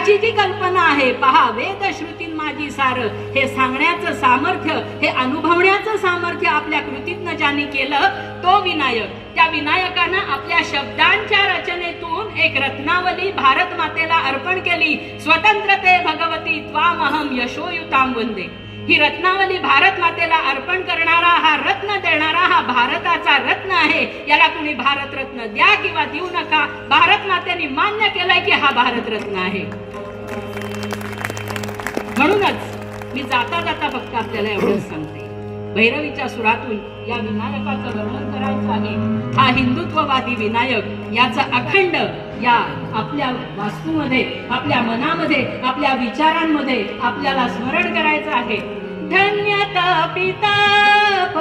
याची जी कल्पना आहे पहा, वेद श्रुतीन माझी सार, हे सांगण्याचं सामर्थ्य, हे अनुभवण्याचं सामर्थ्य आपल्या कृतीतनं ज्यांनी केलं तो विनायक. त्या विनायकानं आपल्या शब्दांच्या रचनेतून एक रत्नावली भारत मातेला अर्पण केली. स्वतंत्रते भगवती त्वामहम यशोयुताम वंदे. ही रत्नावली भारत मातेला अर्पण करणारा, हा रत्न देणारा, हा भारताचा रत्न आहे. याला तुम्ही भारत रत्न द्या किंवा देऊ नका, भारत मातेने मान्य केलंय की हा भारत रत्न आहे. म्हणूनच मी जाता जाता फक्त आपल्याला एवढंच सांगते, भैरवीच्या सुरातून या विनायकाचं वर्णन करायचं आहे. हा हिंदुत्ववादी विनायक, याचा अखंड या आपल्या वास्तूमध्ये, आपल्या मनामध्ये, आपल्या विचारांमध्ये आपल्याला स्मरण करायचं आहे. धन्य तापिताप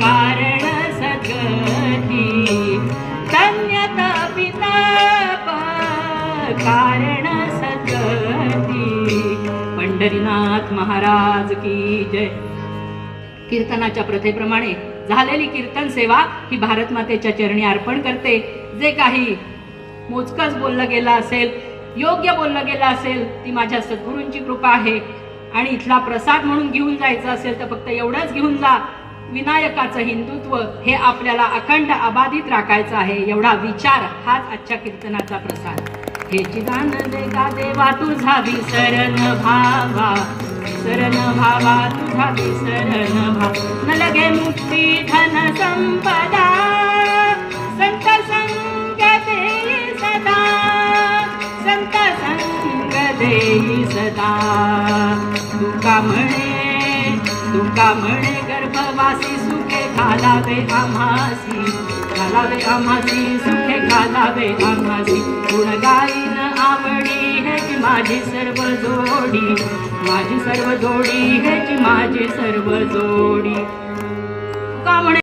कारण सद्गती, धन्य तापिताप कारण सद्गती. पंढरीनाथ महाराज की जय. कीर्तनाच्या प्रथेप्रमाणे झालेली कीर्तन सेवा ही भारत मातेच्या चरणी अर्पण करते. जे काही मोजकच बोललं गेलं असेल, योग्य बोललं गेलं असेल, ती माझ्या सद्गुरूंची कृपा आहे. आणि इथला प्रसाद म्हणून घेऊन जायचं असेल तर फक्त एवढंच घेऊन जा, विनायकाचं हिंदुत्व हे आपल्याला अखंड अबाधित राखायचं आहे. एवढा विचार हाच आजच्या कीर्तनाचा प्रसाद. हे चिदान देगा देवा तुझा विसरण भावा, शरण भावा तुझा विसरण भाव. न लगे मुक्ती धन संपदा, संत संग देई सदा, संत संग देई सदा. तुका म्हणे गर्भवासी सुखे घालावे आम्हासी, घालावे आम्हासी सुखे घालावे आम्हासी. गुण गाईन आवडी हेची माझी सर्व जोडी, माझी सर्व जोडी हेची माझी सर्व जोडी. तुका म्हणे